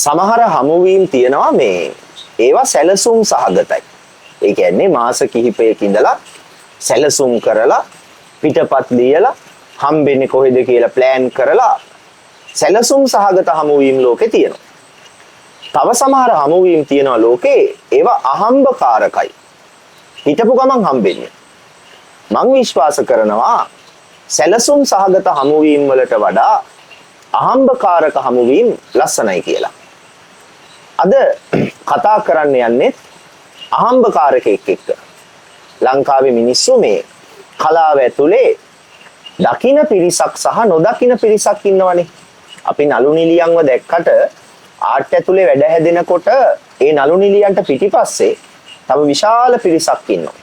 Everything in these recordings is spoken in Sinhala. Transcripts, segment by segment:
සමහර හමුවීම් තියෙනවා මේ ඒවා සැලසුම් සහගතයි. ඒ කියන්නේ මාස කිහිපයක ඉඳලා සැලසුම් කරලා පිටපත් ලියලා හම්බෙන්නේ කොහෙද කියලා ප්ලෑන් කරලා සැලසුම් සහගත හමුවීම් ලෝකේ තියෙනවා. තව සමහර හමුවීම් තියෙනවා ලෝකේ ඒවා අහම්බකාරකයි. හිතපු ගමන් හම්බෙන්නේ. මං විශ්වාස කරනවා සැලසුම් සහගත හමුවීම් වලට වඩා අහම්බකාරක හමුවීම් ලස්සනයි කියලා. අද කතා කරන්න යන්නේ අහම්බකාරකෙක් එක්ක. ලංකාවේ මිනිස්සු මේ කලාව ඇතුලේ දකින්න පිරිසක් සහ නොදකින්න පිරිසක් ඉන්නවනේ. අපි නළු නිලියන්ව දැක්කට ආර්ට් ඇතුලේ වැඩ හැදෙනකොට ඒ නළු නිලියන්ට පිටිපස්සේ තව විශාල පිරිසක් ඉන්නවා.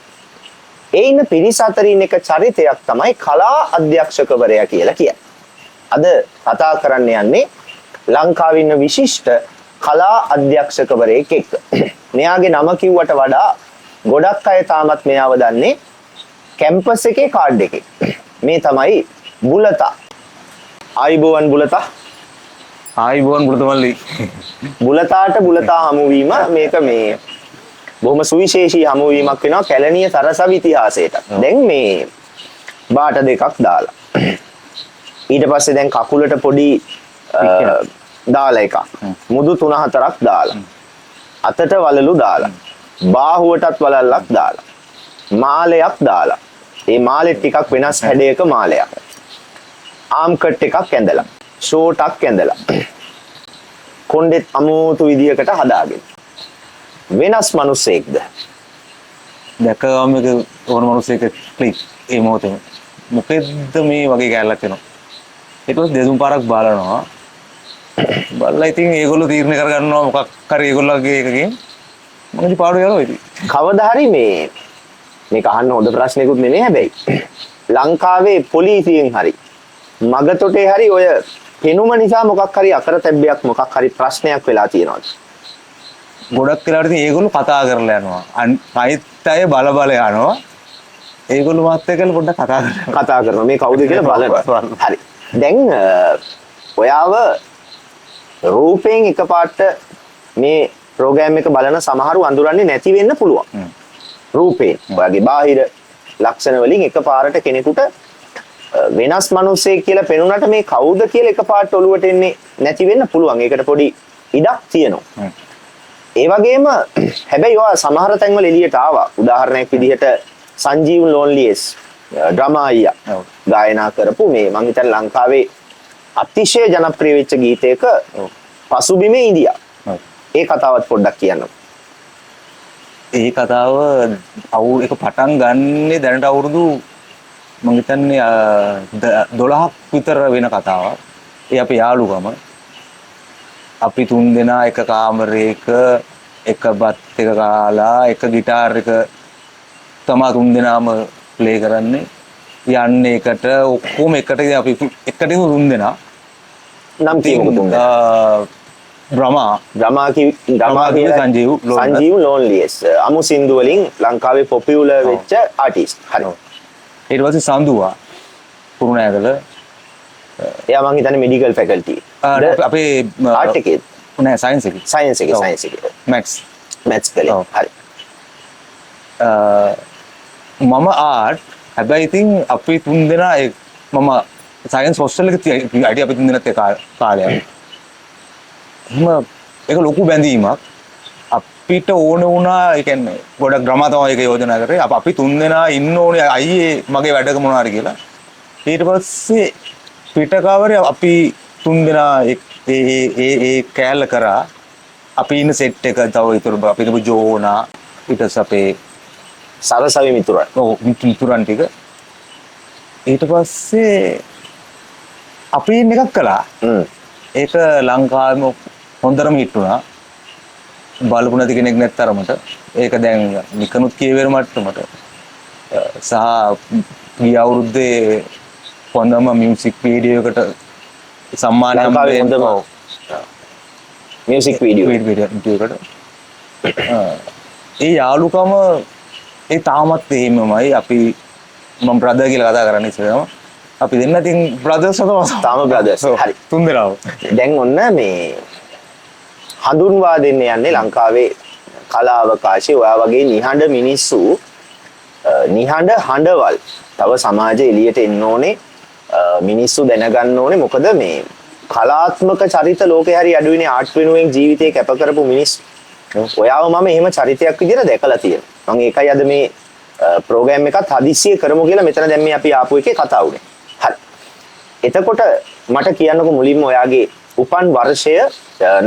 ඒ ඉන්න පිරිස අතරින් එක චරිතයක් තමයි කලා අධ්‍යක්ෂකවරයා කියලා කියන්නේ. අද කතා කරන්න යන්නේ ලංකාවේ ඉන්න විශිෂ්ට කලා අධ්‍යක්ෂකවරයෙක් එක්ක. මෙයාගේ නම කිව්වට වඩා ගොඩක් අය තාමත් මෙයාව දන්නේ කැම්පස් එකේ කාඩ් එකේ. මේ තමයි බුලතා. ආයිබෝවන් බුලතා. ආයිබෝවන් බුලතමල්ලි. බුලතාට බුලතා හමුවීම මේක මේ බොහොම සුවිශේෂී හමුවීමක් වෙනවා කැලණිය සරසවි ඉතිහාසයට. දැන් මේ බාට දෙකක් දාලා. ඊට පස්සේ දැන් කකුලට පොඩි දාලා එකක්. මුදු 3-4ක් දාලා. අතට වලලු දාලා. බාහුවටත් වලල්ලක් දාලා. මාලයක් දාලා. ඒ මාලෙත් ටිකක් වෙනස් හැඩයක මාලයක්. ආම් කට් එකක් ඇඳලා. ෂෝටක් ඇඳලා. කොණ්ඩෙත් අමුතු විදියකට හදාගෙන. වෙනස් මිනිසෙක්ද? දැකගම එක ඕන මිනිසෙක් ක්ලික් ඒ මොහොතේ. මොකෙද්ද මේ වගේ කැලලක් වෙනවා. ඊට පස්සේ දෙතුන් පාරක් බලනවා. බලලා ඉතින් ඒගොල්ලෝ තීරණය කරගන්නවා මොකක් හරි ඒගොල්ලෝගේ එකකින් මොකද පාඩු යනවා ඉතින්. කවදා හරි මේක අහන්න හොඳ ප්‍රශ්නයක්ුත් නෙමෙයි හැබැයි. ලංකාවේ පොලිසියෙන් හරි මගතොටේ හරි ඔය පෙනුම නිසා මොකක් හරි අකරතැබ්බයක් මොකක් හරි ප්‍රශ්නයක් වෙලා තියෙනවා. ගොඩක් වෙලාවට ඉතින් ඒගොල්ලෝ කතා කරලා යනවා. අනිත් අය බල යනවා. ඒගොල්ලෝ මාත් එක්කලා පොඩ්ඩක් කතා කරනවා. මේ කවුද කියලා බලනවා. හරි. දැන් ඔයාව රූපයෙන් එකපාරට මේ ප්‍රෝග්‍රෑම් එක බලන සමහරු අඳුරන්නේ නැති වෙන්න පුළුවන්. රූපේ ඔයාගේ බාහිර ලක්ෂණ වලින් එකපාරට කෙනෙකුට වෙනස් මිනිසෙක් කියලා පෙනුනට මේ කවුද කියලා එකපාරට ඔලුවට එන්නේ නැති වෙන්න පුළුවන්. ඒකට පොඩි ඉඩක් තියෙනවා. ඒ වගේම හැබැයි ඔයා සමහර තැන්වල එළියට ආවා. උදාහරණයක් විදිහට සංජීව් ලෝන්ලියස් ඩ්‍රමා අයියා ගායනා කරපු මේ මං හිතන්නේ ලංකාවේ අතිශය ජනප්‍රිය වෙච්ච ගීතයක පසුබිමේ ඉඳියා. ඒ කතාවත් පොඩ්ඩක් කියන්න. ඒ කතාව එක පටන් ගන්නේ දැනට අවුරුදු මම හිතන්නේ 12ක් විතර වෙන කතාවක්. ඒ අපේ යාළුකම. අපි 3 දෙනා එක කාමරයක එක බත් එක කාලා එක গিitar එක තමයි 3 දෙනාම ප්ලේ කරන්නේ. යන්නේ එකට ඔක්කොම එකට අපි එකට 3 දෙනා නම් කියමුකෝ. ඩ්‍රමා සංජීව් ලෝන්ලියස් අමු සින්දු වලින් ලංකාවේ පොපියුලර් වෙච්ච ආටිස්ට්. හරි. ඊට පස්සේ සඳුවා කුරුණෑගල. එයා මං හිතන්නේ මෙඩිකල් ෆැකල්ටි. අපේ ආර්ට් එකේ නෑ සයන්ස් එකේ. මැත්ස් කළේ. හරි. මම ආර්ට් හැබැයි ඉතින් අපි 3 දෙනා මම සයන්ස් හොස්ටල් එකේ අයිඩියා අපි 3 දෙනාත් ඒ කාලේ. ඒක ලොකු බැඳීමක්. අපිට ඕන වුණා ඒ කියන්නේ ගොඩක් ඩ්‍රමා තමයි ඒක යෝජනා කරේ. අපි 3 දෙනා ඉන්න ඕනේ අයියේ මගේ වැඩක මොනවාරි කියලා. ඊට පස්සේ පිටකවරේ අපි 3 දෙනා ඒ කෑල්ල කරා. අපි ඉන්න සෙට් එක තව ඉතුරු අපි කියමු ජෝනා ඊට පස්සේ අපේ සරසවි මිතුරන්. ඔව් මිතුරන් ටික. ඊට පස්සේ අපි එකක් කළා. ඒක ලංකාවේම හොඳටම හිට වුණා. බලපු නැති කෙනෙක් නැත්තරමට. ඒක දැන් නිකනුත් කියවෙර මට්ටමට. සහ ගිය අවුරුද්දේ හොඳම මියුසික් වීඩියෝ එකට සම්මානයක් හොඳම මියුසික් වීඩියෝ එකට. ඒ යාළුකම ඒ තාමත් එහෙමමයි. අපි මම බ්‍රදර් කියලා කතා කරන්නේ ඉස්සෙල්ලාම. අපි දෙන්න ඉතින් බ්‍රදර්ස් තමයි. තාම බ්‍රදර්ස්. හරි. 3 දෙනාම. දැන් ඔන්න මේ හඳුන්වා දෙන්න යන්නේ ලංකාවේ කලා අවකාශයේ ඔයා වගේ නිහඬ මිනිස්සු නිහඬ හඬවල් තව සමාජයේ එළියට එන්න ඕනේ මිනිස්සු දැනගන්න ඕනේ මොකද මේ කලාත්මක චරිත ලෝකේ හරි අඩුවිනේ ආර්ට් වෙනුවෙන් ජීවිතේ කැප කරපු මිනිස්සු ඔයාව මම එහෙම චරිතයක් විදිහට දැකලා තියෙනවා මම ඒකයි අද මේ ප්‍රෝග්‍රෑම් එකත් හදිස්සියේ කරමු කියලා මෙතන දැන් මේ අපි ආපු එකේ කතා වුනේ හරි එතකොට මට කියන්නකෝ මුලින්ම ඔයාගේ උපන් වර්ෂය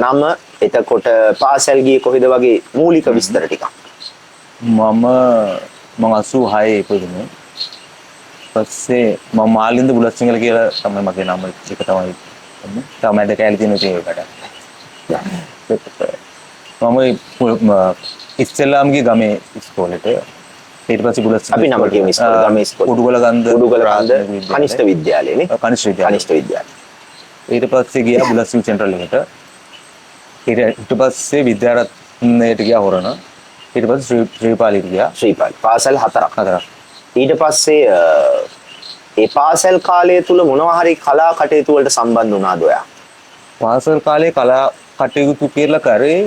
නම එතකොට පාසල් ගියේ කොහෙද වගේ මූලික විස්තර ටිකක් මම 86 ඉපදුනේ. පස්සේ මම මාලින්ද බුලත්සිංහල කියලා තමයි මගේ නම එක තමයි. තමයි මැද කැලේ තියෙන ඒකට. මම ඉස්ලාම් ගිය ගමේ ඉස්කෝලේට ඊට පස්සේ බුලත්සිංහල අපි නම කියමු ඉස්කෝලේ ගමේ ඉස්කෝලේ උඩුගලගන්ධ කනිෂ්ඨ විද්‍යාලයනේ. කනිෂ්ඨ විද්‍යාලය. ඊට පස්සේ ගියා බුලත්සිංහ සෙන්ට්‍රල් එකට. ඊට පස්සේ විද්‍යාරත්නයට ගියා හොරණ. ඊට පස්සේ ශ්‍රීපාලිට ගියා. ශ්‍රීපාලි. පාසල් හතරක්. ඊට පස්සේ ඒ පාසල් කාලය තුල මොනවා හරි කලා කටයුතු වලට සම්බන්ධ වුණාද ඔයා? පාසල් කාලේ කලා කටයුතු කියලා කරේ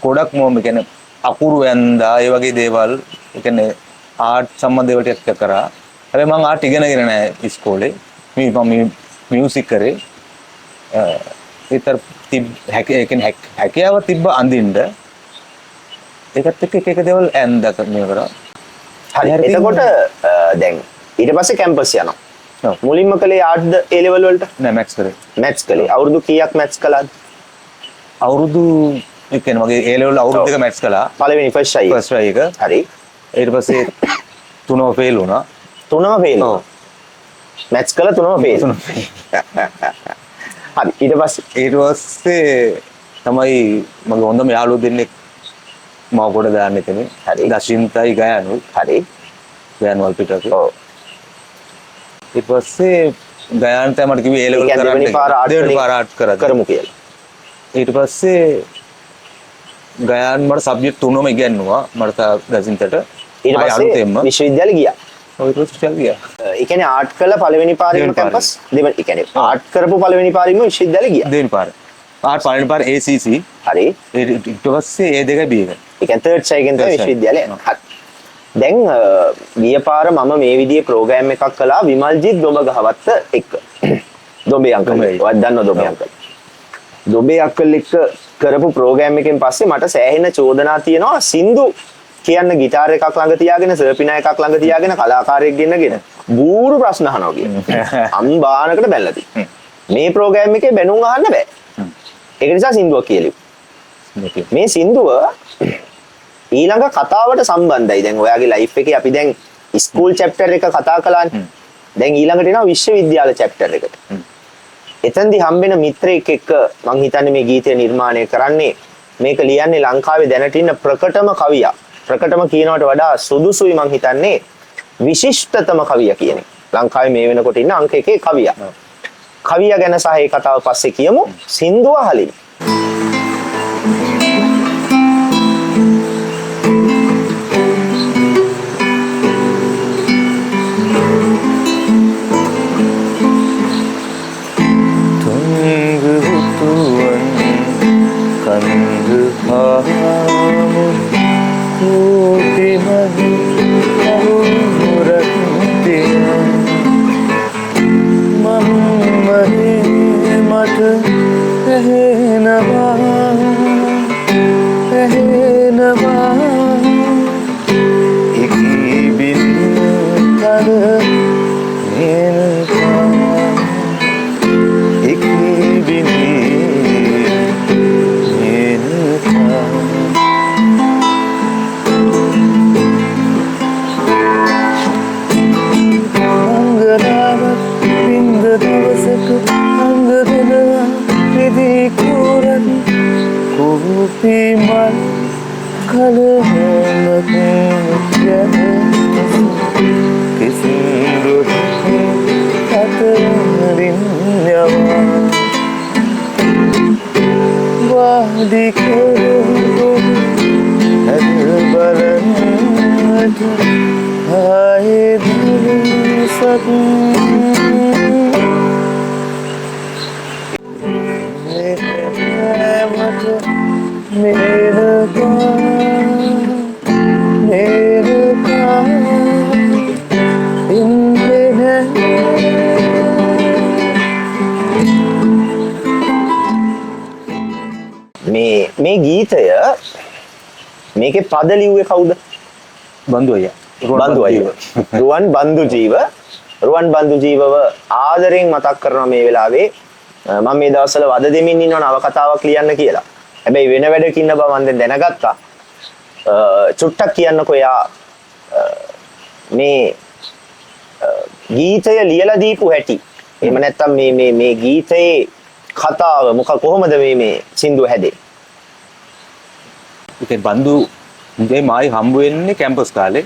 ගොඩක් මොම කියන්නේ අකුරු වැන්දා ඒ වගේ දේවල් ඒ කියන්නේ ආර්ට් සම්බන්ධ දේවල් ටික කරා. හැබැයි මම ආර්ට් ඉගෙනගෙන නැහැ ඉස්කෝලේ. මම මියුසික් කරේ. ඒතර හැකියාව තිබ්බ අඳින්න ඒකත් එක්ක එක දේවල් ඇන්දක මේ කරා. හරි එතකොට දැන් ඊට පස්සේ කැම්පස් යනවා. ඔව්. මුලින්ම කළේ ආර්ට්ද ඒ ලෙවල් වලට? නෑ මැත්ස් කරේ. මැත්ස් කළේ. අවුරුදු කීයක් මැත්ස් කළාද? අවුරුදු ඒ කියන්නේ මගේ ඒ ලෙවල් අවුරුදු දෙක මැත්ස් කළා. පළවෙනි ෆස්ට් ට්‍රයි. ෆස්ට් ට්‍රයි එක. හරි. ඊට පස්සේ තුනම ෆේල් වුණා. තුනම ෆේල්. ඔව්. මැත්ස් කළා තුනම ෆේල්. හරි ඊට පස්සේ තමයි මගේ හොඳම යාළුවෝ දෙන්නෙක් මාව කොට දාන්න එතනේ. හරි. දශින්තයි ගයානු. හරි. ගයානු වල්පිටක. ඔව්. ඊට පස්සේ ගයාන්ට මට කිව්වේ ඒ ලෙවල් කරන්න. දෙවෙනි පාර ආර්ට් කරා. කරමු කියලා. ඊට පස්සේ ගයාන් මට සබ්ජෙක්ට් තුනම ඉගෙනුවා මට දශින්තට. ඊට පස්සේ විශ්වවිද්‍යාලෙ ගියා. ඔය ඊට පස්සේ ගියා. ඒ කියන්නේ ආර්ට් කළා පළවෙනි පාරේම කැම්පස් දෙවෙනි ඒ කියන්නේ ආර්ට් කරපු පළවෙනි පාරේම විශ්වවිද්‍යාලෙ ගියා. දෙවෙනි පාර. ආර්ට් පළවෙනි පාර ACC. හරි. ඊට පස්සේ ඒ දෙකයි B එක. ඒ කියන්නේ තර්ඩ් සයිකෙන් තමයි විශ්වවිද්‍යාලය යනවා. හරි. දැන් ගිය පාර මම මේ විදිහේ ප්‍රෝග්‍රෑම් එකක් කළා විමල්ජිත් දොඹගහවත්ත එක්ක. දොඹේ අංකල්. ඔයාලා දන්නවා දොඹේ අංකල්. දොඹේ අංකල් එක්ක කරපු ප්‍රෝග්‍රෑම් එකෙන් පස්සේ මට සෑහෙන චෝදනා තියෙනවා සින්දු කියන්න গিitar එකක් ළඟ තියාගෙන සර්පිනා එකක් ළඟ තියාගෙන කලාකාරයෙක් ගෙන්නගෙන බූරු ප්‍රශ්න අහනවා කියන. අම්බානකට බැලලා තියෙනවා. මේ ප්‍රෝග්‍රෑම් එකේ බැනුම් අහන්න බෑ. ඒක නිසා සින්දුවක් කියලිව්. මේ සින්දුව ඊළඟ කතාවට සම්බන්ධයි. දැන් ඔයාගේ ලයිෆ් එකේ අපි දැන් ස්කූල් චැප්ටර් එක කතා කළානේ. දැන් ඊළඟට එනවා විශ්වවිද්‍යාල චැප්ටර් එකට. එතෙන්දී හම්බෙන මිත්‍රයෙක් එක්ක මං හිතන්නේ මේ ගීතය නිර්මාණය කරන්නේ මේක ලියන්නේ ලංකාවේ දැනට ඉන්න ප්‍රකටම කවියා. ප්‍රකටම කියනවට වඩා සුදුසුයි මං හිතන්නේ විශිෂ්ටතම කවියා කියන එක. ලංකාවේ මේ වෙනකොට ඉන්න අංක 1 කවියා. කවියා ගැන සහ ඒ කතාව පස්සේ කියමු. සින්දුව හලින්. मेनका मेनका මේ ගීතය මේකේ පද ලිව්වේ කවුද? බන්දු අයියා. බන්දු අයියා. රුවන් බන්දු ජීව. රුවන් බන්දු ජීවව ආදරෙන් මතක් කරනවා මේ වෙලාවේ. මම මේ දවස්වල වද දෙමින් ඉන්නව නවකතාවක් ලියන්න කියලා. හැබැයි වෙන වැඩක ඉන්න බව මම දැනගත්තා. චුට්ටක් කියන්නකෝ යා මේ ගීතය ලියලා දීපු හැටි. එහෙම නැත්නම් මේ ගීතයේ කතාව කොහොමද මේ සින්දුව හැදේ? ඉතින් බන්දු ඉතින් මායි හම්බ වෙන්නේ කැම්පස් කාලේ.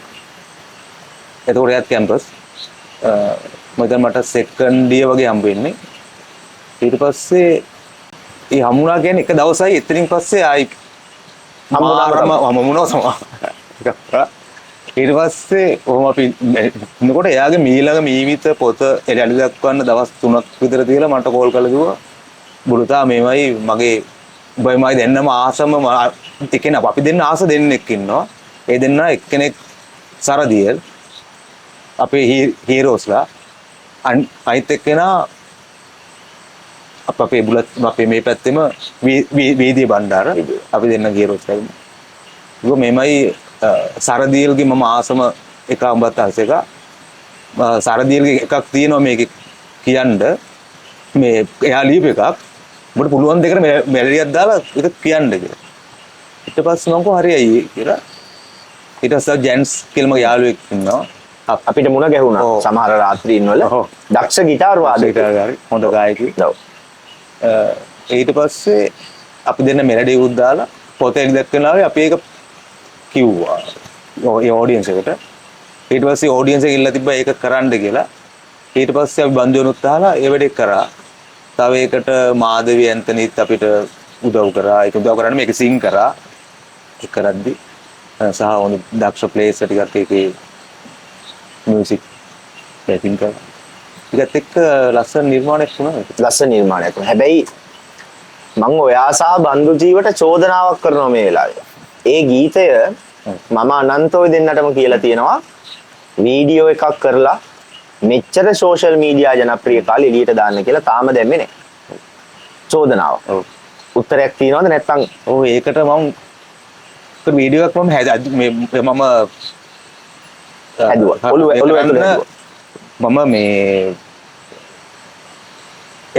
එතකොට එයාත් කැම්පස්. මට සෙකන්ඩ් ඉයර් වගේ හම්බ වෙන්නේ. ඊට පස්සේ ඒ හමුණා කියන්නේ එක දවසයි එතනින් පස්සේ ආයි හමුණා ඊට පස්සේ ඔහොම අපි එනකොට එයාගේ මීළඟ මීවිත පොත එළි දක්වන්න දවස් 3ක් විතර තියලා මට කෝල් කරලා කිව්වා බුරුතා මේමයි මගේ උඹයි දෙන්නම ආසම ටිකේ නප අපි දෙන්න ආස දෙන්නෙක් ඉන්නවා ඒ දෙන්න එක්කෙනෙක් සරදියල් අපේ හීරෝස්ලා අනිත් එක්කෙනා අපේ බුලත් අපේ මේ පැත්තෙම වීදිය බණ්ඩාර අපි දෙන්න හීරෝස්ලා ඉතින් මේමයි සරදියල්ගේ මම ආසම එක උඹත් අහස එක සරදියල්ගේ එකක් තියෙනවා මේකේ කියන්න මේ එයා ලියපු එකක් ඔබට පුළුවන් දෙකට මෙලඩියක් දාලා ඒක කියන්න කියලා. ඊට පස්සේ මම කිව්වා හරි අයියේ කියලා. ඊට පස්සේ ජෙන්ස් කියලා මගේ යාළුවෙක් ඉන්නවා. අපිට මුණ ගැහුණා සමහර රාත්‍රීන් වල. දක්ෂ ගිටාර් වාදකයෙක්. හොඳ ගායකයෙක්. ඊට පස්සේ අපි දෙන්න මෙලඩිය උත් දාලා පොතේ ඉඳක්කනාවේ අපි ඒක කිව්වා. ඒ ඔඩියන්ස් එකට. ඊට පස්සේ ඔඩියන්ස් එක ඉල්ල තිබ්බා ඒක කරන්න කියලා. ඊට පස්සේ අපි බන්දුවනුත් අහලා ඒ වැඩේ කරා. තව ඒකට මාධවි ඇන්තනිත් අපිට උදව් කරා. ඒක උදව් කරන්නේ මේක සිං කරා. ඒක කරද්දි සහ ඕනි දක්ෂ ප්ලේයර්ස් ටිකක් ඒකේ මියුසික් පැකින් කරා. ටිකත් එක්ක ලස්සන නිර්මාණයක් වුණා. ලස්සන නිර්මාණයක් වුණා. හැබැයි මම ඔයා සහ බන්දු ජීවට චෝදනාවක් කරනවා මේ වෙලාවේ. ඒ ගීතය මම අනන්තව දෙන්නටම කියලා තියෙනවා වීඩියෝ එකක් කරලා මෙච්චර සෝෂල් මීඩියා ජනප්‍රිය කාලේ එළියට දාන්න කියලා තාම දැම්මේ නැහැ. චෝදනාව. ඔව්. උත්තරයක් තියෙනවද නැත්නම් ඔව් ඒකට මම වීඩියෝ එකක් මම හැදුවා. ඔළුව ඇතුලේ මම මේ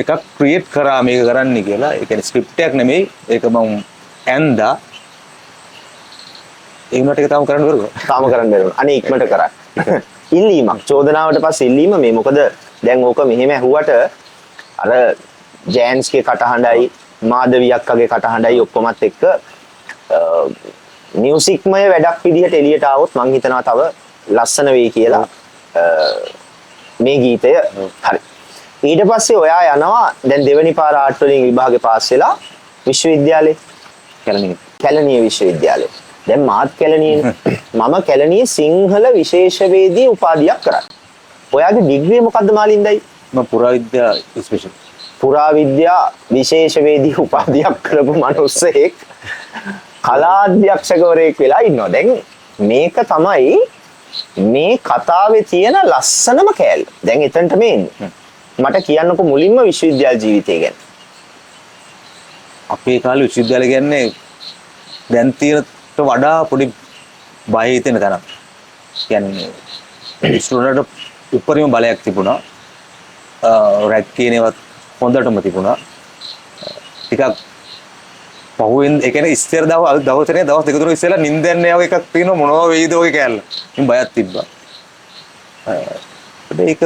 එකක් ක්‍රියේට් කරා මේක කරන්න කියලා. ඒ කියන්නේ ස්ක්‍රිප්ට් එකක් නෙමෙයි. ඒක මම ඇන්දා ඒ වුණාට ඒක තාම කරන්න බැරුවා. තාම කරන්න බැරුවා. අනේ ඉක්මනට කරා. ඉල්ලීමක් චෝදනාවට පස්සේ ඉල්ලීම මේ මොකද දැන් ඕක මෙහෙම ඇහුවට අර ජෑන්ස්ගේ කටහඬයි මාධවි අක්කගේ කටහඬයි ඔක්කොමත් එක්ක මියුසික්මය වැඩක් විදිහට එළියට ආවොත් මං හිතනවා තව ලස්සන වෙයි කියලා මේ ගීතය හරි ඊට පස්සේ ඔයා යනවා දැන් දෙවෙනි පාර ආර්ට් වලින් විභාගේ පාස් වෙලා විශ්වවිද්‍යාලේ කැලණිය විශ්වවිද්‍යාලේ දැන් මාත් කැලණියේ මම කැලණියේ සිංහල විශේෂවේදී උපාධියක් කරා. ඔයාගේ ඩිග්‍රිය මොකද්ද මාලින්දයි? මම පුරාවිද්‍යා ස්පෙෂල්. පුරාවිද්‍යා විශේෂවේදී උපාධියක් කරපු මිනිස්සෙක් කලාධ්‍යක්ෂකවරයෙක් වෙලා ඉන්නවා. දැන් මේක තමයි මේ කතාවේ තියෙන ලස්සනම කෑල්ල. දැන් එතනට මේ එන්නේ. මට කියන්නකෝ මුලින්ම විශ්වවිද්‍යාල ජීවිතය ගැන. අපේ කාලේ විශ්වවිද්‍යාල කියන්නේ දැන් තියෙන වඩා පොඩි බය හිතෙන තැනක්. කියන්නේ ඉස්ටුඩන්ට් උපරිම බලයක් තිබුණා. රැක් කියනවත් හොඳටම තිබුණා. ටිකක් පහුවෙන් ඒ කියන්නේ ඉස්සර දවසනේ දවස් දෙක තුන ඉස්සෙල්ලා නිින්ද යන්නේ වගේ එකක් තියෙනවා මොනවා වෙයිද ඔය කෑල්ල. ඉතින් බයක් තිබ්බා. ඒක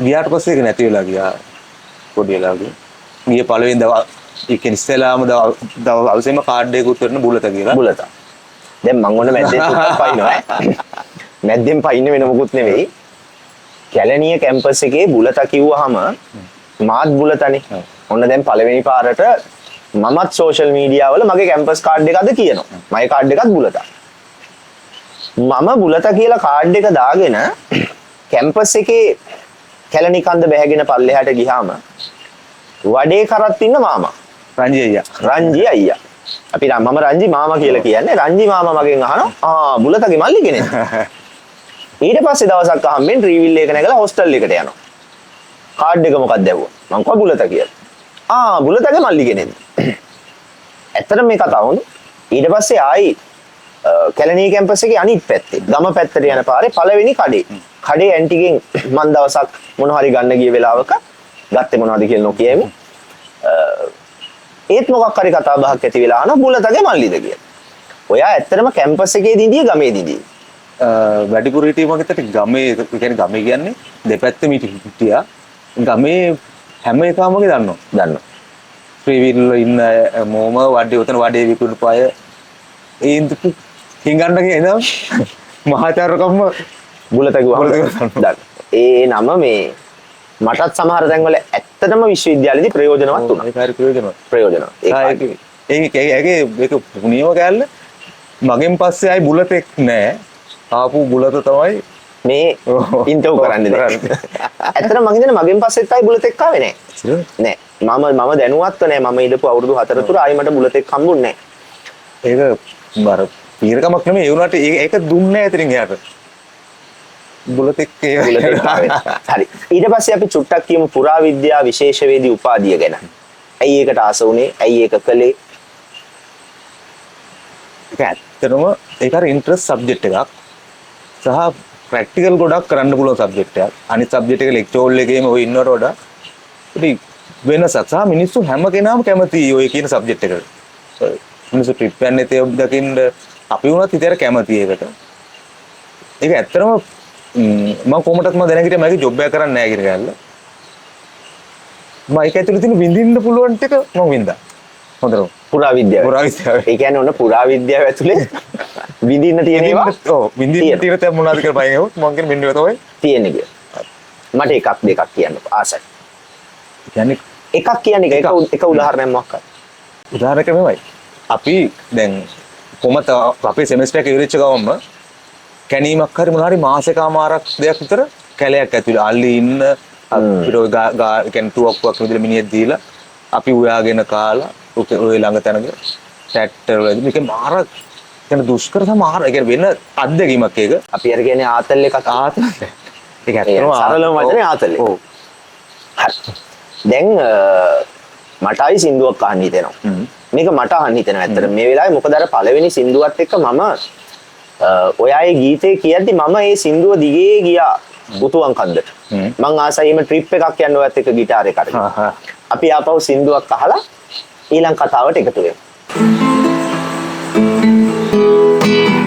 ගියාට පස්සේ ඒක නැති වෙලා ගියා. පොඩි වෙලාවක. ගියේ පළවෙනි දවස් ඒ කියන්නේ ඉස්සෙල්ලාම දවසේම කාඩ් එකක් උත්තරන බුලත කියලා. බුලත. දැන් මං ඔන්න මැද්දෙන් තුනක් පයින්නවා. මැද්දෙන් පයින්න වෙන මොකුත් නෙවෙයි. කැලණිය කැම්පස් එකේ බුලත කිව්වහම මාත් බුලතනේ. ඔන්න දැන් පළවෙනි පාරට මමත් සෝෂල් මීඩියා වල මගේ කැම්පස් කාඩ් එක අද කියනවා. මගේ කාඩ් එකත් බුලත. මම බුලත කියලා කාඩ් එක දාගෙන කැම්පස් එකේ කැලණි කන්ද බැහැගෙන පල්ලෙහාට ගියාම වඩේ කරත් ඉන්න මාමා රංජි අයියා. අපි මම රංජි මාමා කියලා කියන්නේ. රංජි මාමා මගෙන් අහනවා බුලතගේ මල්ලි කෙනෙක්. ඊට පස්සේ දවසක් අහම්බෙන් ට්‍රීවිල් එක නැගලා හොස්ටල් එකට යනවා. කාඩ් එක මොකක්ද දැවුවා. මං කව බුලත කියලා. බුලතගේ මල්ලි කෙනෙක්. ඇත්තටම මේ කතාව හොඳ. ඊට පස්සේ ආයි කැලණිය කැම්පස් එකේ අනිත් පැත්තේ ගම පැත්තට යන පාරේ පළවෙනි කඩේ ඇන්ටිගෙන් මන් දවසක් මොන හරි ගන්න ගිය වෙලාවක ගත්තේ මොනවද කියලා නොකියෙමු. ඒත් මොකක් හරි කතා බහක් ඇති වෙලා අහන බුලතගේ මල්ලිද කියලා. ඔයා ඇත්තටම කැම්පස් එකේ දිදී ගමේ දිදී. වැඩිපුර හිටියේ මගෙත් ගමේ කියන්නේ දෙපැත්තෙම හිටියා. ගමේ හැම එකම මගේ දන්නවා. ත්‍රිවිල් ඉන්න මොම වඩේ උතන වඩේ විකුණු පාය ඒන්තු හිඟන්න කියනවා මහාචාර්යකම්ම බුලත ගුවා. ඒ නම මේ මටත් සමහර තැන්වල ඇත්තටම විශ්වවිද්‍යාලෙදී ප්‍රයෝජනවත් වුණා. ඒක හරි ප්‍රයෝජනවත්. ඒක පුණියව කැල්ල මගෙන් පස්සේ ආයි බුලතෙක් නෑ. ආපු බුලත තමයි මේ ඉන්ටර්වයුව කරන්නේ. ඇත්තටම මං හිතන්නේ මගෙන් පස්සෙත් ආයි බුලතෙක් ආවේ නෑ. නෑ. මම දැනුවත්ව නෑ. මම ඉඳපු අවුරුදු 4 තුර ආයි මට බුලතෙක් හම්බුන්නේ නෑ. ඒක බර පීරකමක් නෙමෙයි. ඒ වුණාට ඒක දුන්නේ නෑ එතනින් එහාට. බුලතෙක් ආවේ. හරි. ඊට පස්සේ අපි චුට්ටක් කියමු පුරාවිද්‍යා විශේෂවේදී උපාධිය ගැන. ඇයි ඒකට ආස වුනේ? ඇයි ඒක කළේ? ඒක ඇත්තටම ඒක හරි ඉන්ටරෙස්ට් සබ්ජෙක්ට් එකක්. සහ ප්‍රැක්ටිකල් ගොඩක් කරන්න පුළුවන් සබ්ජෙක්ට් එකක්. අනිත් සබ්ජෙක්ට් එක ලෙක්චර් හෝල් එකේම ඔය ඉන්නවට වඩා ඉතින් වෙනසක්. සහ මිනිස්සු හැම කෙනාම කැමතියි ඔය කියන සබ්ජෙක්ට් එකට. මිනිස්සු ට්‍රිප් යන්නේ තේ දකින්න අපි වුණත් හිතේට කැමතියි ඒකට. ඒක ඇත්තටම මම කොහොමදත් මම දැනගිටියා මගේ ජොබ් එක කරන්නේ නැහැ කියලා ගාල්ල. මම ඒක ඇතුළේ තියෙන විඳින්න පුළුවන් ටික මම වින්දා. හොඳට. පුරාවිද්‍යාව. ඒ කියන්නේ ඔන්න පුරාවිද්‍යාව ඇතුලේ විඳින්න තියෙන ඒවා. ඔව් විඳින්න තියෙන තේ මොනවද කියලා බලන්න යමු. මම කියන්නේ මෙන්න ඒක තමයි තියෙන්නේ කියලා. මට එකක් දෙකක් කියන්න ආසයි. කියන්නේ එකක් කියන්නේ එක උදාහරණයක් මොකක්ද? උදාහරණයක් මෙහෙමයි. අපි දැන් කොහමද අපේ සෙමෙස්ටර් එක ඉවරෙච්ච ගමන්ම කැණීමක් හරි මොනවා හරි මාසෙකමාරක් දෙයක් විතර කැලයක් ඇතුළේ අල්ලි ඉන්න අපිට ඔය කියන්නේ තුවක්කුවක් විදිහට මිනිහෙක් දීලා අපි උයාගෙන කාලා ඔය ළඟ තැනක ට්‍රැක්ටර් වල මේක මාර කියන දුෂ්කර සමහර ඒ කියන්නේ වෙන අත්දැකීමක් ඒක. අපි අර කියන්නේ ආතල් එකක්. ආතල්. ඒක ඇත්තටම සරලම වචනේ ආතල්. ඔව්. දැන් මට ආයි සින්දුවක් අහන්න හිතෙනවා. මේක මට අහන්න හිතෙනවා ඇත්තට මේ වෙලාවේ මොකද අර පළවෙනි සින්දුවත් එක්ක මම ඔයාගේ ගීතේ කියද්දි මම ඒ සින්දුව දිගේ ගියා උතුවන් කන්දට. මං ආසයි එම ට්‍රිප් එකක් යන්න ඔයත් එක්ක ගිටාර් එක අරගෙන. අපි ආපහු සින්දුවක් අහලා ඊළඟ කතාවට එකතු වෙමු.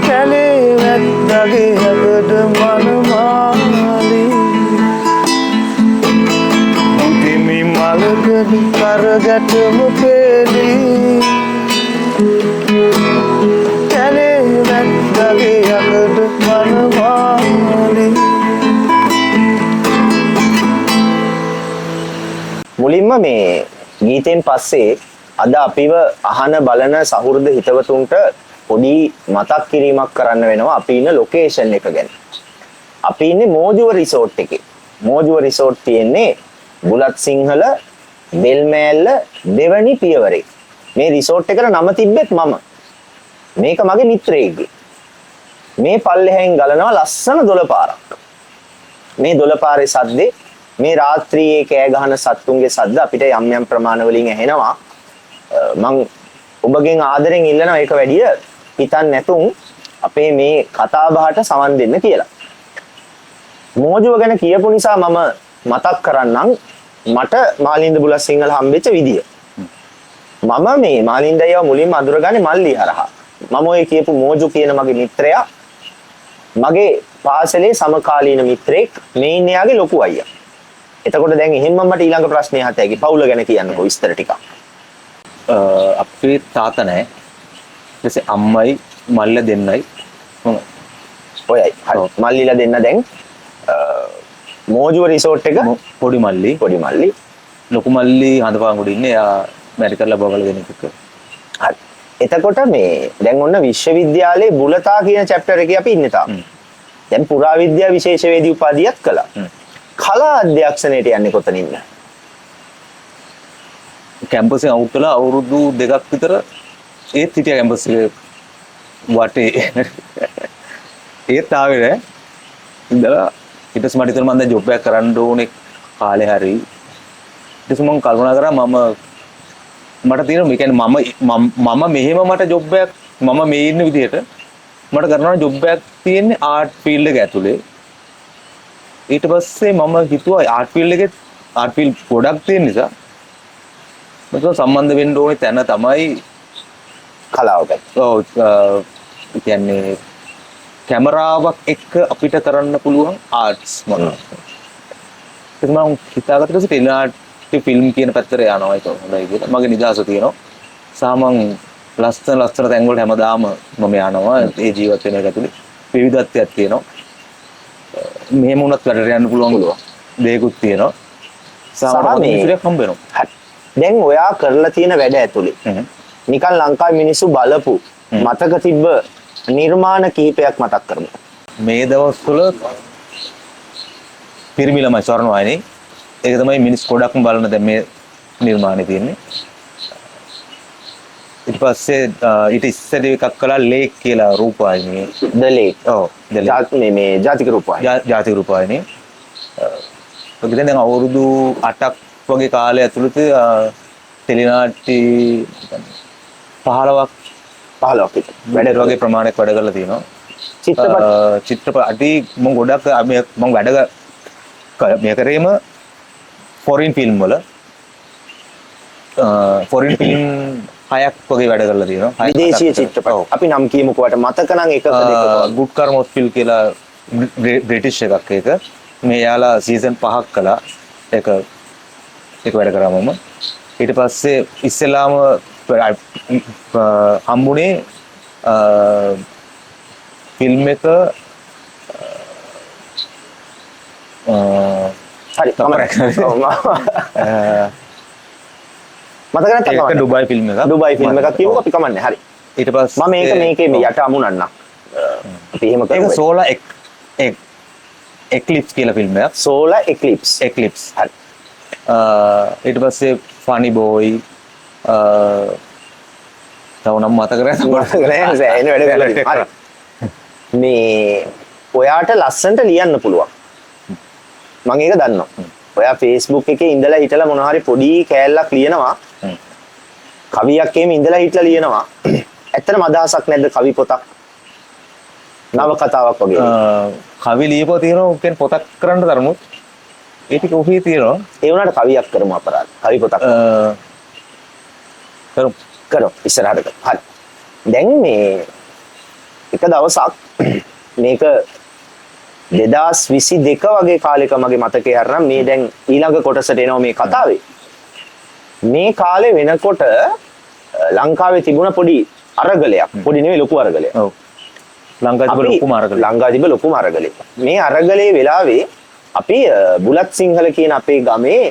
කැලේ වැද්දාගේ හැබඩ මනමාලි මුතිමි මලකඩ කරගැටම පෙළි කැලේ වැද්දාගේ හැබඩ මනමාලි. මුලින්ම මේ ගීතෙන් පස්සේ අද අපිව අහන බලන සහෘද හිතවතුන්ට පොඩි මතක් කිරීමක් කරන්න වෙනවා අපි ඉන්න ලොකේෂන් එක ගැන. අපි ඉන්නේ මෝජුව රිසෝට් එකේ. මෝජුව රිසෝට් තියෙන්නේ බුලත් සිංහල බෙල්මෑල්ල දෙවනි පියවරේ. මේ රිසෝට් එකට නම තිබ්බෙත් මම. මේක මගේ මිත්‍රයෙක්ගේ. මේ පල්ලෙහෙන් ගලනවා ලස්සන දොළ පාරක්. මේ දොළ පාරේ සද්දේ මේ රාත්‍රියේ කෑ ගහන සත්තුන්ගේ සද්ද අපිට යම් යම් ප්‍රමාණ වලින් ඇහෙනවා. මං ඔබගෙන් ආදරෙන් ඉල්ලනවා ඒක වැඩිය හිතන්න නැතුන් අපේ මේ කතා බහට සමන් දෙන්න කියලා. මෝජුව ගැන කියපු නිසා මම මතක් කරන්නම් මට මාලින්ද බුලත් සිංහල හම්බෙච්ච විදිය. මම මේ මාලින්ද අයියව මුලින්ම අඳුරගන්නේ මල්ලි හරහා. මම ඔය කියපු මෝජු කියන මගේ මිත්‍රයා මගේ පාසලේ සමකාලීන මිත්‍රෙක් මේ ඉන්නේ යාගේ ලොකු අයියා. එතකොට දැන් එහෙම්ම මට ඊළඟ ප්‍රශ්නේ අහත හැකි පවුල ගැන කියන්නකෝ විස්තර ටිකක්. අපේ තාත්තා නැහැ. ඊටසේ අම්මයි මල්ල දෙන්නයි. ඔයයි. හරි. මල්ලිලා දෙන්න දැන් මෝජුව රිසෝට් එක පොඩි මල්ලි ලොකු මල්ලි හඳපාංගුඩ ඉන්නේ. එයා මැරි කරලා බබල දෙනෙක් එක්ක. හරි. එතකොට මේ දැන් ඔන්න විශ්වවිද්‍යාලයේ බුලතා කියන chapter එකේ අපි ඉන්නේ තාම. දැන් පුරාවිද්‍යා විශේෂවේදී උපාධියක් කළා. කලා අධ්‍යක්ෂණයට යන්නේ කොතනින්ද? කැම්පස්ෙන් අවුට් වෙලා අවුරුදු 2ක් විතර ඒත් හිටියා කැම්පස් එකේ වටේ ඒත් ආවේ නෑ ඉඳලා ඊට පස්සේ මට හිතුණා මම දැන් ජොබ් එකක් කරන්න ඕනේ කාලේ හරි ඊට පස්සේ මම කල්පනා කරා මට තියෙනවා මේ කියන්නේ මම මෙහෙම මට ජොබ් එකක් මම මේ ඉන්න විදිහට මට කරනවා ජොබ් එකක් තියෙන්නේ ආර්ට් ෆීල්ඩ් එක ඇතුලේ ඊට පස්සේ මම හිතුවා ආර්ට් ෆීල්ඩ් එකේ ආර්ට් ෆීල්ඩ් ගොඩක් තියෙන නිසා මම සම්බන්ධ වෙන්න ඕනේ තැන තමයි කලාවට. ඔව් කියන්නේ කැමරාවක් එක්ක අපිට කරන්න පුළුවන් ආර්ට්ස් මොනවද ඒක මම හිතාගත්ත ඊට පස්සේ ටෙලිනාට්‍ය ෆිල්ම් කියන පැත්තට යනවා ඒක හොඳයි කියලා මගේ නිදහස තියෙනවා සහ මම ලස්සන තැන් වලට හැමදාම මම යනවා ඒ ජීවත් වෙන එක ඇතුලේ විවිධත්වයක් තියෙනවා මෙහෙම වුණත් වැඩට යන්න පුළුවන් දෙයක්ත් තියෙනවා සහ මට හම්බ වෙනවා දැන් ඔයා කරලා තියෙන වැඩ ඇතුලේ නිකන් ලංකාවේ මිනිස්සු බලපු මතක තිබ්බ නිර්මාණ කිහිපයක් මතක් කරමු. මේ දවස්වල පිරිමි ළමයි ස්වර්ණ වාහිනී ඒක තමයි මිනිස් ගොඩක්ම බලන දැන් මේ නිර්මාණේ තියෙන්නේ. ඊට පස්සේ ඊට ඉස්සර එකක් කළා ලේක් කියලා රූපවාහිනිය. The Lake. ඔව්. මේ ජාතික රූපවාහිනිය. ජාතික රූපවාහිනිය. ඔක දැන් අවුරුදු 8ක් වගේ කාලය ඇතුළත ටෙලිනාට්‍ය 15ක් විතර වැඩ වගේ ප්‍රමාණයක් වැඩ කරලා තියෙනවා. චිත්‍රපටි මම ගොඩක් මම වැඩ මේ කරේම ෆොරින් ෆිල්ම් වල ෆොරින් ෆිල්ම් 6ක් වගේ වැඩ කරලා තියෙනවා. විදේශීය චිත්‍රපට. අපි නම් කියමුකෝ වට මතක නම් එකක දෙකක. ගුඩ් කර්ම හොස්පිටල් කියලා බ්‍රිටිෂ් එකක් ඒක. මේ යාලා සීසන් 5ක් කළා. ඒක වැඩ කරා මම. ඊට පස්සේ ඉස්සෙල්ලාම හම්බුනේ ෆිල්ම් එක හරි මතක නැත්නම් ඩුබායි ෆිල්ම් එකක් කියමුකෝ අපි කමන්නේ හරි ඊට පස්සේ මම මේකේ යට අමුණන්න අපි එහෙම ඒක සෝලා එක්ලිප්ස් කියලා ෆිල්ම් එකක් සෝලා එක්ලිප්ස් හරි ඊට පස්සේ ෆනි බෝයි තව නම් මතක නැහැ මේ ඔයාට ලස්සනට ලියන්න පුළුවන් මම ඒක දන්නවා ඔයා Facebook එකේ ඉඳලා හිටලා මොනවා හරි පොඩි කෑල්ලක් ලියනවා කවියක් එහෙම ඉඳලා හිටලා ලියනවා ඇත්තටම අදහසක් නැද්ද කවි පොතක් නව කතාවක් වගේ කවි ලියපුවා තියෙනවා උකෙන් පොතක් කරන්න තරමුත් ඒ ටික ඔහේ තියෙනවා ඒ වුණාට කවියක් කරමු අපරාධ කවි පොතක් කරමු ඉස්සරහට හරි දැන් මේ එක දවසක් මේක 2022 වගේ කාලෙක මගේ මතකේ හරනම් මේ දැන් ඊළඟ කොටසට එනවා මේ කතාවේ මේ කාලේ වෙනකොට ලංකාවේ තිබුණ පොඩි අරගලයක් පොඩි නෙවෙයි ලොකු අරගලයක් ඔව් ලංකාවේ තිබ්බ ලොකුම අරගලයක් මේ අරගලේ වෙලාවේ අපි බුලත් සිංහල කියන අපේ ගමේ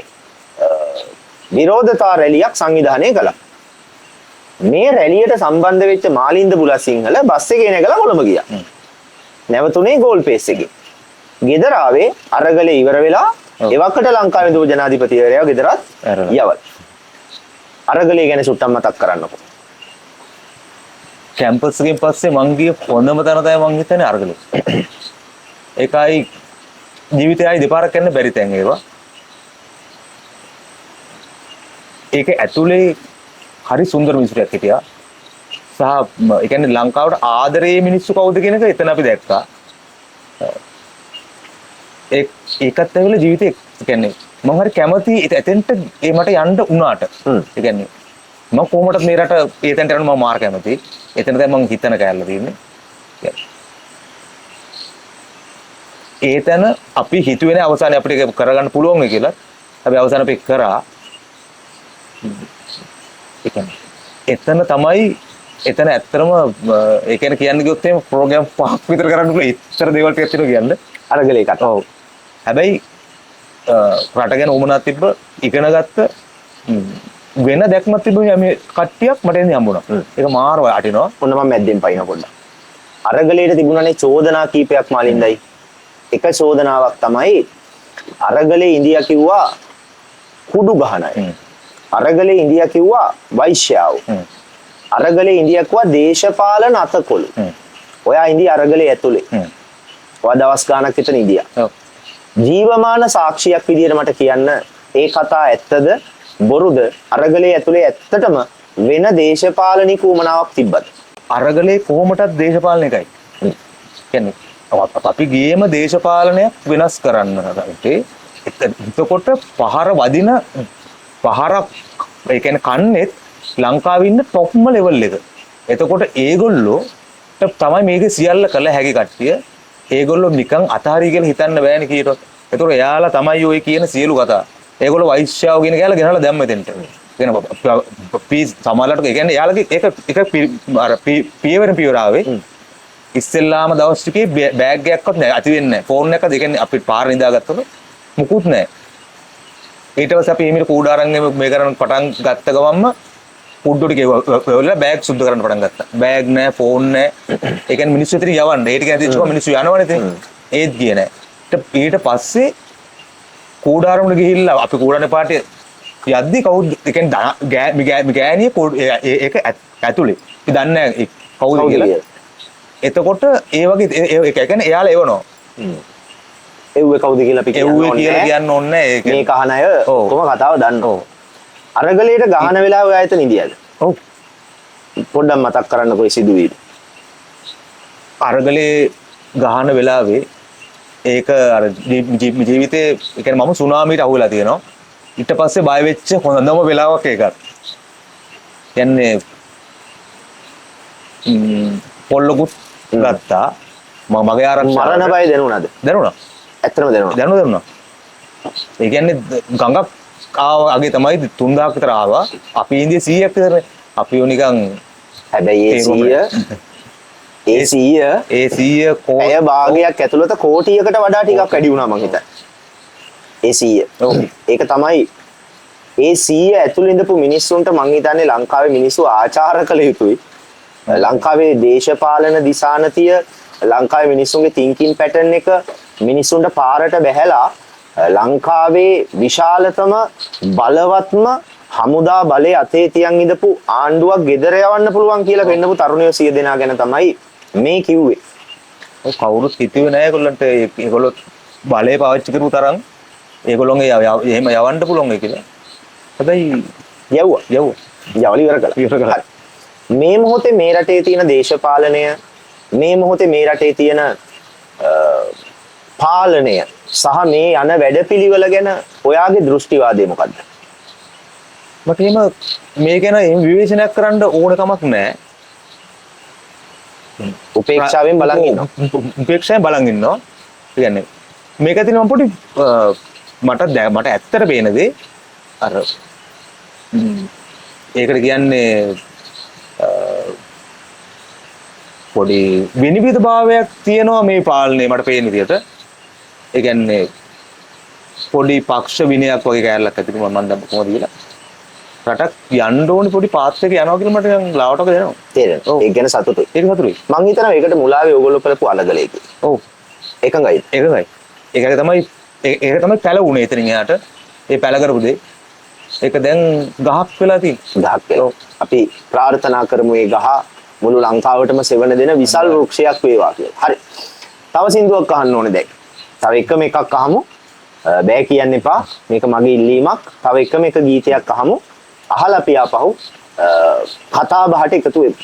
විරෝධතා රැලියක් සංවිධානය කළා මේ රැලියට සම්බන්ධ වෙච්ච මාලින්ද බුලත් සිංහල බස් එකේ නැගලා කොළඹ ගියා නැවතුනේ ගෝල් පේස් එකේ ගෙදර ආවේ අරගලේ ඉවර වෙලා එවකට ලංකාවේ දෝ ජනාධිපතිවරයා ගෙදරත් යවල් අරගලේ ගැන සුට්ටක් මතක් කරන්නකෝ කැම්පස් එකෙන් පස්සේ මං ගිය හොඳම තැන තමයි මං හිතන්නේ අරගලේ ඒකයි ජීවිතයයි දෙපාරක් යන්න බැරි තැන් ඒවා ඒක ඇතුලේ හරි සුන්දර මිනිස්සුයක් හිටියා සහ ඒ කියන්නේ ලංකාවට ආදරේ මිනිස්සු කවුද කියන එක එතන අපි දැක්කා ඒකත් ඇවිල්ලා ජීවිතේ කියන්නේ මම හරි කැමති එතෙන්ට ඒ මට යන්න උනාට ඒ කියන්නේ මම කොහොමද මේ රට ඒතෙන්ට යන්න මම මාර කැමති එතන තමයි මම හිතන කැලලා තියෙන්නේ ඒතන අපි හිතුවේ නෑ අවසානයේ අපිට කරගන්න පුළුවන් වෙයි කියලා හැබැයි අවසාන අපි කරා ඒ කියන්නේ එතන තමයි එතන ඇත්තටම ඒ කියන්නේ කියන්න ගියොත් එහෙම ප්‍රෝග්‍රෑම් 5ක් විතර කරන්න පුළුවන් ඉතර දේවල් ටිකක් තියෙනවා කියන්නේ අරගලේකට ඔව් හැබැයි රට ගැන උමනාවක් තිබ්බ ඉගෙන ගත්ත වෙන දැක්මක් තිබුණේ මේ කට්ටියක් මට එන්නේ හම්බුණා ඒක මාර වටිනවා ඔන්න මම මැද්දෙන් පයින්න පොඩ්ඩක් අරගලේට තිබුණානේ චෝදනා කීපයක් මාලින්දයි එක චෝදනාවක් තමයි අරගලේ ඉන්දියා කිව්වා කුඩු ගහන අය අරගලේ ඉන්දියා කිව්වා වෛශ්‍යාව අරගලේ ඉන්දියාකුවා දේශපාලන අතකොළු. ඔයා ඉන්දියා අරගලේ ඇතුලේ. ඔයා දවස් ගාණක් විතර ඉන්දියා. ඔව්. ජීවමාන සාක්ෂියක් විදියට මට කියන්න ඒ කතා ඇත්තද බොරුද අරගලේ ඇතුලේ ඇත්තටම වෙන දේශපාලනික උමනාවක් තිබ්බද? අරගලේ කොහොමටත් දේශපාලනිකයි. කියන්නේ අපි ගියේම දේශපාලනයක් වෙනස් කරන්න රටේ. එතකොට පහර වදින පහරක් ඒ කියන්නේ කන්නේත් ලංකාවේ ඉන්න টොප්ම ලෙවල් එක. එතකොට ඒගොල්ලෝට තමයි මේක සියල්ල කළ හැකි කට්ටිය. ඒගොල්ලෝ නිකන් අතහරි කියලා හිතන්න බෑනේ කීරොත්. ඒතකොට එයාලා තමයි ඔය කියන සියලු කතා. ඒගොල්ලෝ වෛශ්‍යාව කියන ගෑලා ගෙනහලා දැම්ම දෙන්න. කියන පීස් සමාලලට කියන්නේ එයාලගේ එක අර පියවර ආවේ. ඉස්සෙල්ලාම දවස් ටිකේ බෑග් එකක්වත් නැහැ. අති වෙන්නේ නැහැ. ෆෝන් එකක් ඒ කියන්නේ අපි පාර නිදාගත්තොත් මුකුත් නැහැ. ඊට පස්සේ අපි එහිමිට කූඩාරම් මේ කරන පටන් ගත්ත ගමන්ම ෆුඩ් ටික වෙවලා බෑග් සුද්ධ කරන්න පටන් ගත්තා. බෑග් නැහැ, ෆෝන් නැහැ. ඒ කියන්නේ මිනිස්සු ඉතින් යවන්න. ඒ ටික ඇදිච්චම මිනිස්සු යනවනේ ඉතින්. ඒත් ගියේ නැහැ. ඊට පස්සේ කූඩාරම්ට ගිහිල්ලා අපි කූඩාරේ පාටිය යද්දි කවුද ඒ කියන්නේ ගෑණිය ඒක ඇතුලේ. අපි දන්නේ නැහැ කවුද කියලා. එතකොට ඒ වගේ ඒ කියන්නේ එයාලා එවනවා. එව්වේ කවුද කියලා අපි එව්වේ කියලා කියන්න ඕනේ නැහැ. මේ කහන අය කොහොම කතාව දන්නවා. අරගලයට ගහන වෙලාව ඔය ආයතන ඉන්දියාද? ඔව්. පොඩ්ඩක් මතක් කරන්නකෝ සිදුවීම. අරගලේ ගහන වෙලාවේ ඒක අර ජීවිතේ ඒ කියන්නේ මම සුනාමියට අහු වෙලා තියෙනවා. ඊට පස්සේ බය වෙච්ච හොඳම වෙලාවක් ඒකත්. කියන්නේ පොල්ලකුත් ගත්තා. මගේ ආරක්ෂාව මරණ බය දැනුණාද? දැනුණා. ඇත්තටම දැනුණා. දැනුණා. ඒ කියන්නේ ගඟක් ආවගේ තමයි 3000ක් විතර ආවා. අපි ඉන්දිය 100ක් විතරනේ. අපි නිකන් හැබැයි ඒ 100 කෝය භාගයක් ඇතුළත කෝටියකට වඩා ටිකක් වැඩි වුණා මං හිතන්නේ. ඒ 100. ඒක තමයි ඒ 100 ඇතුළේ ඉඳපු මිනිස්සුන්ට මං හිතන්නේ ලංකාවේ මිනිස්සු ආචාර කළ යුතුයි. ලංකාවේ දේශපාලන දිශානතිය ලංකාවේ මිනිස්සුන්ගේ thinking pattern එක මිනිස්සුන්ට පාරට බැහැලා ලංකාවේ විශාලතම බලවත්ම හමුදා බලය අතේ තියන් ඉඳපු ආණ්ඩුවක් ගෙදර යවන්න පුළුවන් කියලා පෙන්නපු තරුණයෝ 100 දෙනා ගැන තමයි මේ කිව්වේ. ඔය කවුරුත් හිතුවේ නෑ ඒගොල්ලන්ට ඒගොල්ලෝ බලය පාවිච්චි කරපු තරම් ඒගොල්ලෝගේ එහෙම යවන්න පුළුවන් ඒ කියලා. හැබැයි යවලා ඉවර කළා. මේ මොහොතේ මේ රටේ තියෙන දේශපාලනය මේ මොහොතේ මේ රටේ තියෙන පාලනය සහ මේ යන වැඩපිළිවෙල ගැන ඔයාගේ දෘෂ්ටිවාදය මොකද්ද? මට එහෙම මේ ගැන එහෙම විවේචනයක් කරන්න ඕන කමක් නැහැ. උපේක්ෂාවෙන් බලන් ඉන්නවා. උපේක්ෂාවෙන් බලන් ඉන්නවා. ඒ කියන්නේ මේක ඇතුලේ මම පොඩි මට ඇත්තට පේන දේ අර ඒකට කියන්නේ පොඩි විනිවිද භාවයක් තියෙනවා මේ පාලනේ මට පේන විදිහට. ඒ කියන්නේ පොඩි පක්ෂ විනයක් වගේ කැලලක් ඇතුළේ මම දැන් කොහොමද කියලා. රටක් යන්න ඕනේ පොඩි පාත් එක යනවා කියලා මට නිකන් ලාවටක දෙනවා. තේරෙනවා. ඒක ගැන සතුටුයි. ඒක සතුටුයි. මං හිතනවා ඒකට මුලාවේ ඕගොල්ලෝ කරපු අලගලේ කියලා. ඔව්. එකඟයි. ඒක තමයි පැල වුණේ එතනින් එහාට. ඒ පැල කරපු දේ. ඒක දැන් ගහක් වෙලා තියෙනවා. ගහක් වෙලා. අපි ප්‍රාර්ථනා කරමු මේ ගහ මුළු ලංකාවටම සෙවන දෙන විශාල වෘක්ෂයක් වේවා කියලා. හරි. තව සින්දුවක් අහන්න ඕනේ දැන්. තව එකම එකක් අහමු. බෑ කියන්න එපා. මේක මගේ ඉල්ලීමක්. තව එකම එක ගීතයක් අහමු. අහලා අපි ආපහු කතා බහට එකතු වෙමු.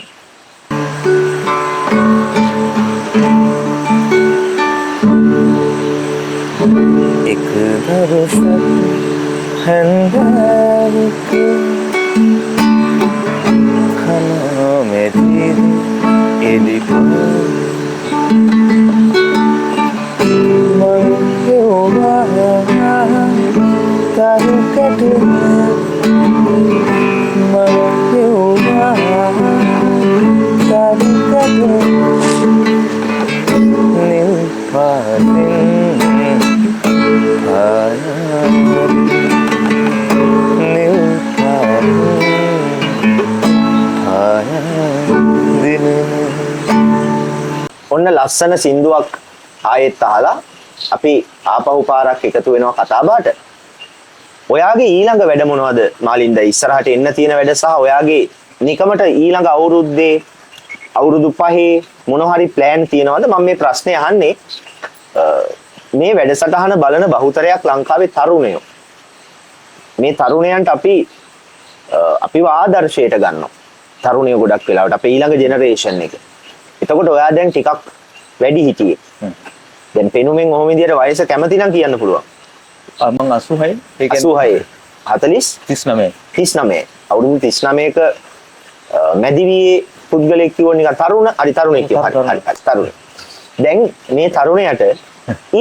එක දවසක් හැන්දෑවක කනමෙදී එලිපා මං යෝවා තරුකට ඔන්න ලස්සන සින්දුවක් ආයෙත් අහලා අපි ආපහු පාරක් එකතු වෙනවා කතා බහට. ඔයාගේ ඊළඟ වැඩ මොනවද මාලින්ද? ඉස්සරහට එන්න තියෙන වැඩ සහ ඔයාගේ නිකමට ඊළඟ අවුරුද්දේ අවුරුදු 5 මොන හරි ප්ලෑන් තියනවද? මම මේ ප්‍රශ්නේ අහන්නේ මේ වැඩසටහන බලන බහුතරයක් ලංකාවේ තරුණයෝ. මේ තරුණයන්ට අපිව ආදර්ශයට ගන්නවා. තරුණයෝ ගොඩක් වෙලාවට අපේ ඊළඟ ජෙනරේෂන් එක. එතකොට ඔයා දැන් ටිකක් වැඩි හිටියේ. දැන් පෙනුමෙන් ඔහොම විදියට වයස කැමති නම් කියන්න පුළුවන්. මම 86. ඒ 86 40 39. 39 අවුරුදු 39ක මැදිවියේ පුද්ගලයෙක් කිව්වොත් නිකන් තරුණ හරි තරුණෙක් කියනවා. හරි තරුණ. දැන් මේ තරුණයට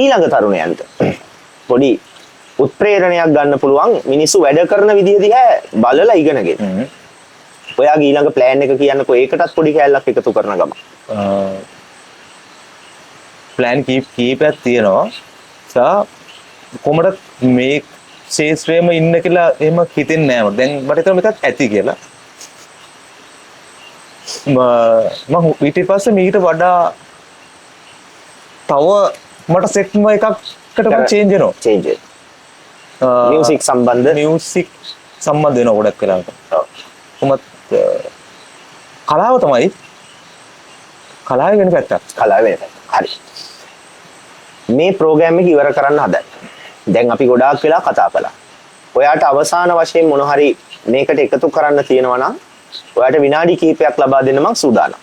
ඊළඟ තරුණයන්ට පොඩි උත්ප්‍රේරණයක් ගන්න පුළුවන් මිනිස්සු වැඩ කරන විදිහ දිහා බලලා ඉගෙනගෙන. ඔයාගේ ඊළඟ ප්ලෑන් එක කියන්නකෝ ඒකටත් පොඩි කැලලක් එකතු කරන ගම. ප්ලෑන් කීපයක් තියෙනවා. කොහොමද මේ ශේෂ්ත්‍රයේම ඉන්න කියලා එහෙම හිතෙන්නේ නැහැ. දැන් මට හිතෙනවා මේකත් ඇති කියලා. මම ඊට පස්සේ මීට වඩා තව මට සෙක්ම එකකට චේන්ජ් වෙනවා. චේන්ජ් මියුසික් සම්බන්ධ වෙනවා ගොඩක් වෙලාවට. කොහොමත් කලාව තමයි කලාව වෙන පැත්තක්. කලාව වෙන පැත්ත. හරි. මේ ප්‍රෝග්‍රෑම් එක ඉවර කරන්න හදයි. දැන් අපි ගොඩාක් වෙලා කතා කළා. ඔයාට අවසාන වශයෙන් මොන හරි මේකට එකතු කරන්න තියෙනවා නම් ඔයාට විනාඩි කිහිපයක් ලබා දෙන්න මම සූදානම්.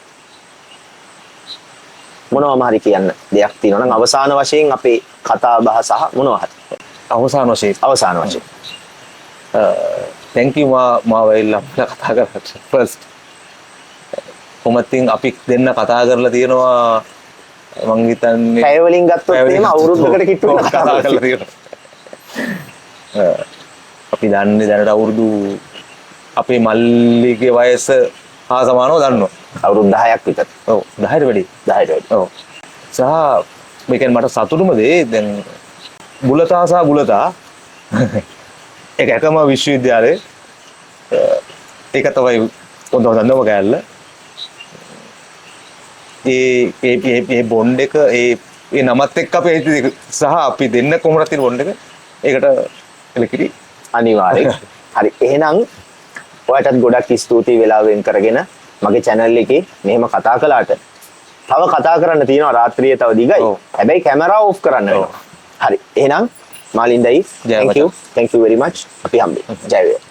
මොනවම හරි කියන්න දෙයක් තියෙනවා නම් අවසාන වශයෙන් අපේ කතා බහ සහ මොනවා හරි. අවසාන වශයෙන්. thank you මාව එල්ලලා කතා කරලා first. කොහොමත්ින් අපි දෙන්න කතා කරලා තියෙනවා මං හිතන්නේ පැය වලින් ගත්තොත් එහෙම අවුරුද්දකට කිට්ටු වෙන කතා කරලා තියෙනවා. අපි දන්නේ දැනට අවුරුදු අපේ මල්ලිගේ වයස හා සමානව දන්නවා. අවුරුදු 10ක් විතර. ඔව් 10ට වැඩි. ඔව්. සහ මේකෙන් මට සතුටුම දේ දැන් බුලතා සහ බුලතා එකම විශ්වවිද්‍යාලේ ඒක තමයි හොඳම කෑල්ල. ඒ බොන්ඩ් එක ඒ නමත් එක්ක අපි සහ අපි දෙන්න කොහොමද තියෙන බොන්ඩ් එක ඒකට එලකිරි අනිවාර්යයෙන්. හරි එහෙනම් ඔයාටත් ගොඩක් ස්තුතියි වෙලාව වෙන් කරගෙන මගේ channel එකේ මෙහෙම කතා කළාට තව කතා කරන්න තියෙනවා රාත්‍රියේ තව දිගයි. හැබැයි කැමරාව ඔෆ් කරන්න වෙනවා. හරි එහෙනම් මාලින්දයි thank you very much. අපි හම්බෙමු. ජය වේවා.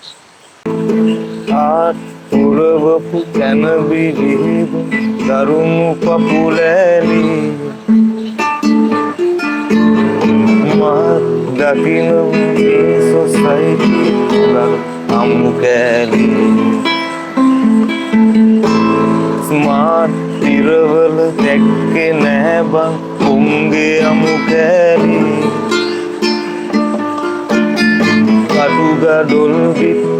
පුරවපු කනබිලි දරුණු පපුලෑලි මා දකින මේ සොසයිටි වල අමු කෑලි ස්මාර්ට් තිරවල දැක්කේ නැහැ බං උන්ගේ අමු කෑලි කටුගඩොල් පිට